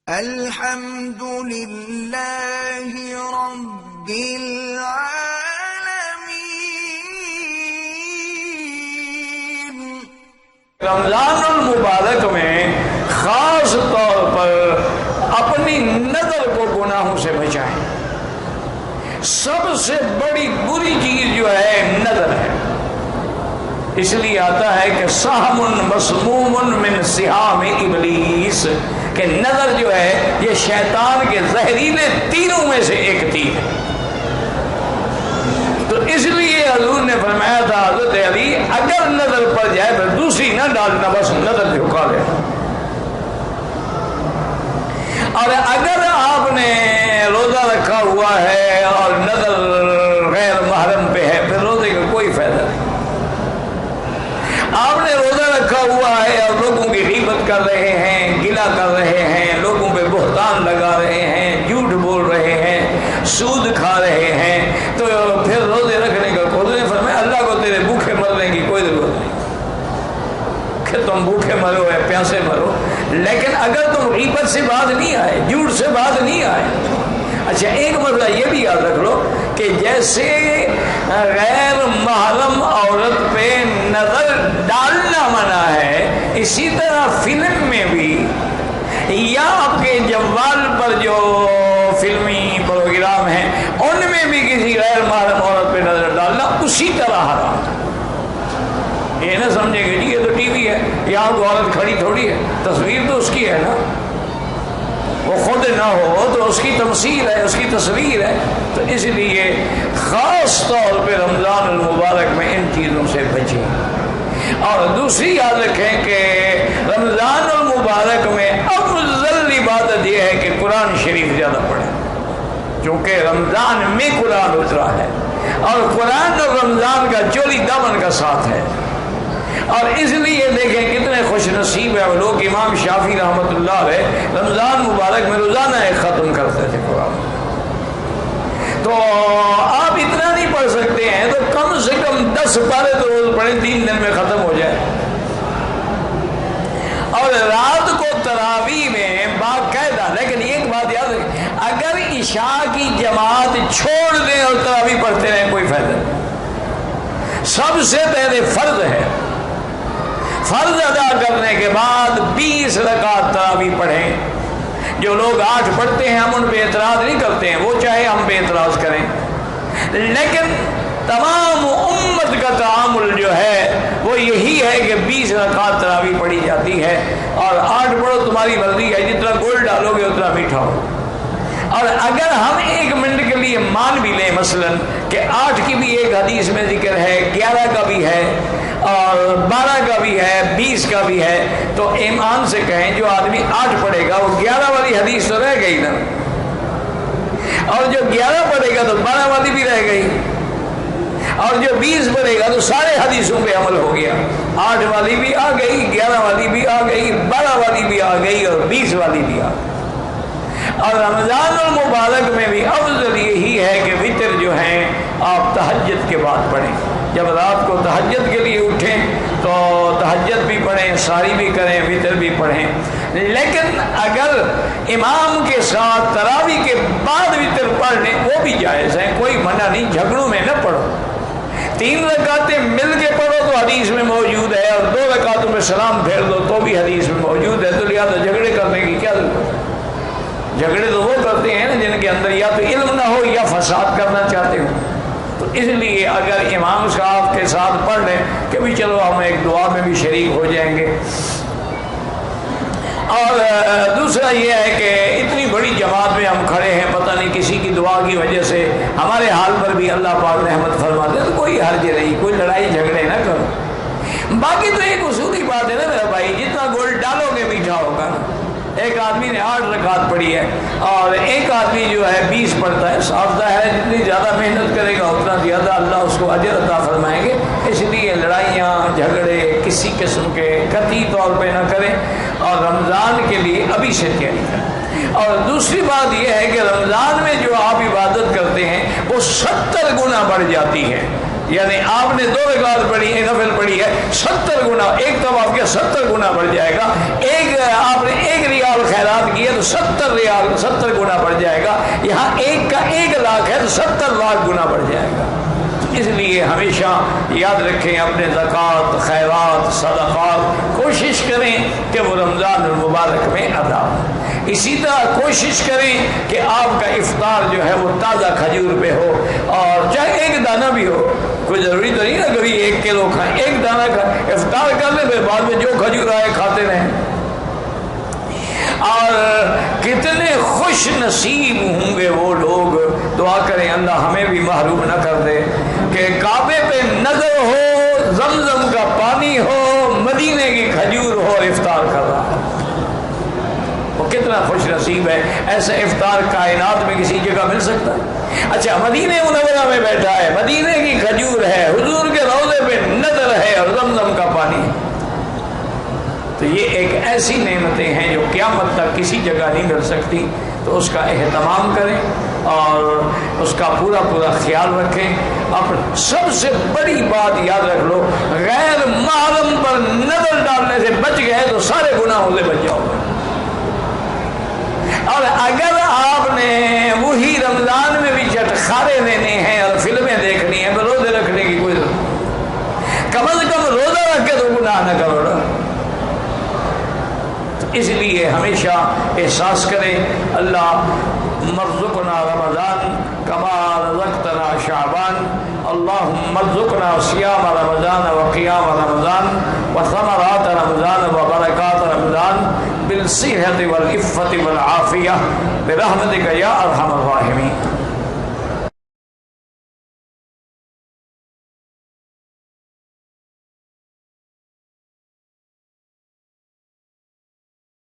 الحمد للہ رب العالمین۔ رمضان المبارک میں خاص طور پر اپنی نظر کو گناہوں سے بچائیں۔ سب سے بڑی بری چیز جو ہے نظر ہے، اس لیے آتا ہے کہ سہم مسموم من سہام ابلیس، کہ نظر جو ہے یہ شیطان کے زہریلے تیروں میں سے ایک تیر ہے۔ تو اس لیے حضور نے فرمایا تھا حضرت علی اگر نظر پڑ جائے پھر دوسری نہ ڈالنا، بس نظر جھکا لے۔ اور اگر آپ نے روزہ رکھا ہوا ہے اور نظر غیر محرم پہ ہے پھر روزے کا کوئی فائدہ نہیں۔ آپ نے روزہ رکھا ہوا ہے اور لوگوں کی غیبت کر رہے ہیں، گلہ کر رہے ہیں، لوگوں پہ بہتان لگا رہے ہیں، جھوٹ بول رہے ہیں، سود کھا رہے ہیں، تو پھر روزے رکھنے کا کوئی نہیں۔ فرمایا اللہ کو تیرے بھوکے مرنے کی کوئی ضرورت نہیں کہ تم بھوکے مرو یا پیاسے مرو، لیکن اگر تم غیبت سے باز نہیں آئے، جھوٹ سے باز نہیں آئے۔ اچھا ایک مسئلہ یہ بھی یاد رکھ لو کہ جیسے غیر محرم عورت پہ نظر ڈالنا منع ہے، اسی طرح فلم میں بھی یا آپ کے جوال پر جو فلمی پروگرام ہیں ان میں بھی کسی غیر محرم عورت پہ نظر ڈالنا اسی طرح حرام ہے۔ یہ نہ سمجھے گا جی یہ تو ٹی وی ہے، یہاں تو عورت کھڑی تھوڑی ہے، تصویر تو اس کی ہے نا، وہ خود نہ ہو تو اس کی تمثیل ہے، اس کی تصویر ہے۔ تو اس لیے خاص طور پہ رمضان المبارک میں ان چیزوں سے بچیں۔ اور دوسری یاد رکھیں کہ رمضان المبارک میں افضل عبادت یہ ہے کہ قرآن شریف زیادہ پڑھیں، کیونکہ رمضان میں قرآن اترا ہے اور قرآن اور رمضان کا چولی دامن کا ساتھ ہے۔ اور اس لیے دیکھیں کتنے خوش نصیب ہے وہ لوگ، امام شافعی رحمۃ اللہ علیہ رمضان مبارک میں روزانہ ایک ختم کرتے تھے قرآن۔ تو آپ اتنا نہیں پڑھ سکتے ہیں تو کم سے کم 10 پارے تو روز پڑھیں، 3 دن میں ختم ہو جائے۔ اور رات کو تراویح میں باقاعدہ، لیکن ایک بات یاد رکھیں اگر عشاء کی جماعت چھوڑ دیں اور تراویح پڑھتے رہیں کوئی فائدہ نہیں۔ سب سے پہلے فرض ہے، فرض ادا کرنے کے بعد 20 رکعت تراویح پڑھیں۔ جو لوگ 8 پڑھتے ہیں ہم ان پہ اعتراض نہیں کرتے ہیں، وہ چاہے ہم پہ اعتراض کریں، لیکن تمام امت کا تعامل جو ہے وہ یہی ہے کہ 20 رکعت تراویح پڑھی جاتی ہے۔ اور 8 پڑھو تمہاری مرضی ہے، جتنا گول ڈالو گے اتنا میٹھا ہو۔ اور اگر ہم 1 منٹ کے لیے مان بھی لیں مثلا کہ 8 کی بھی ایک حدیث میں ذکر ہے، 11 کا بھی ہے اور 12 کا بھی ہے، 20 کا بھی ہے، تو ایمان سے کہیں جو آدمی 8 پڑھے گا وہ 11 والی حدیث تو رہ گئی نا، اور جو 11 پڑھے گا تو 12 والی بھی رہ گئی، اور جو 20 پڑھے گا تو سارے حدیثوں پہ عمل ہو گیا۔ 8 والی بھی آ گئی، 11 والی بھی آ گئی، 12 والی بھی آ گئی اور 20 والی بھی آ گئی۔ اور رمضان المبارک میں بھی افضل یہی ہے کہ وتر جو ہیں آپ تہجد کے بعد پڑھیں۔ جب رات کو تہجد کے لیے اٹھیں تو تہجد بھی پڑھیں، ساری بھی کریں، وتر بھی پڑھیں۔ لیکن اگر امام کے ساتھ تراویح کے بعد وتر پڑھ لیں وہ بھی جائز ہے، کوئی منع نہیں، جھگڑوں میں نہ پڑھو۔ 3 رکعتیں مل کے پڑھو تو حدیث میں موجود ہے، اور 2 رکعتوں میں سلام پھیر دو تو بھی حدیث میں موجود ہے، تو لہٰذا جھگڑے کرنے کی کیا ضرورت ہے؟ جھگڑے تو وہ کرتے ہیں نا جن کے اندر یا تو علم نہ ہو یا فساد کرنا چاہتے ہو۔ تو اس لیے اگر امام صاحب کے ساتھ پڑھ لیں کہ بھی چلو ہم ایک دعا میں بھی شریک ہو جائیں گے۔ اور دوسرا یہ ہے کہ اتنی بڑی جماعت میں ہم کھڑے ہیں، پتہ نہیں کسی کی دعا کی وجہ سے ہمارے حال پر بھی اللہ پاک رحمت فرما دے تو کوئی حرج نہیں، کوئی لڑائی جھگڑے نہ کرو۔ باقی تو ایک اصولی بات ہے نا میرا بھائی، جتنا گول ڈالو گے میٹھا ہوگا۔ ایک آدمی نے 8 رکعت پڑھی ہے اور ایک آدمی جو ہے 20 پڑھتا ہے، صاف ظاہر ہے جتنی زیادہ محنت کرے گا اتنا زیادہ اللہ اس کو اجر عطا فرمائیں گے۔ اس لیے لڑائیاں جھگڑے کسی قسم کے قطعی طور پہ نہ کریں اور رمضان کے لیے ابھی سے تیاری کریں۔ اور دوسری بات یہ ہے کہ رمضان میں جو آپ عبادت کرتے ہیں وہ 70 گنا بڑھ جاتی ہے۔ یعنی آپ نے 2 رکعت پڑھی ہے، نفل پڑھی ہے، 70 گنا، ایک طواف کیا 70 گنا بڑھ جائے گا، آپ نے 1 ریال خیرات کیا تو 70 ریال 70 گنا بڑھ جائے گا، یہاں 1 کا 1 لاکھ ہے تو 70 لاکھ گنا بڑھ جائے گا۔ اس لیے ہمیشہ یاد رکھیں اپنے زکوٰۃ، خیرات، صدقات کوشش کریں کہ وہ رمضان المبارک میں ادا ہو۔ اسی طرح کوشش کریں کہ آپ کا افطار جو ہے وہ تازہ کھجور پہ ہو، اور چاہے 1 دانہ بھی ہو، کوئی ضروری تو نہیں نا کبھی 1 کلو کھائیں، 1 دانہ کھائیں، افطار کر لیں، پھر بعد میں جو کھجور آئے کھاتے رہیں۔ اور کتنے خوش نصیب ہوں گے وہ لوگ، دعا کریں اللہ ہمیں بھی محروم نہ کر دے، کہ کعبے پہ نظر ہو، زمزم کا پانی ہو، مدینے کی کھجور ہو، افطار کر رہا ہے۔ وہ کتنا خوش نصیب ہے، ایسا افطار کائنات میں کسی جگہ مل سکتا ہے؟ اچھا مدینے منورہ میں بیٹھا ہے، مدینے کی کھجور ہے، حضور کے روضے پہ نظر ہے اور زمزم کا پانی ہے، تو یہ ایک ایسی نعمتیں ہیں جو قیامت تک کسی جگہ نہیں مل سکتی۔ تو اس کا اہتمام کریں اور اس کا پورا خیال رکھیں۔ اب سب سے بڑی بات یاد رکھ لو، غیر محرم پر نظر ڈالنے سے بچ گئے تو سارے گناہوں سے بچ جاؤ گے۔ اور اگر آپ نے وہی رمضان میں بھی چٹخارے لینے ہیں اور فلمیں دیکھنی ہیں تو روزے رکھنے کی کوئی ضرورت نہیں، کم از کم روزہ رکھ کے تو گناہ نہ کرو نا۔ اس لیے ہمیشہ احساس کریں اللہ مرزقنا رمضان کما رزقتنا شعبان، اللہم مرزقنا صیام رمضان وقیام رمضان وثمرات رمضان وبرکات رمضان بالصحة والعفة والعافیہ برحمتک یا ارحم الراحمین۔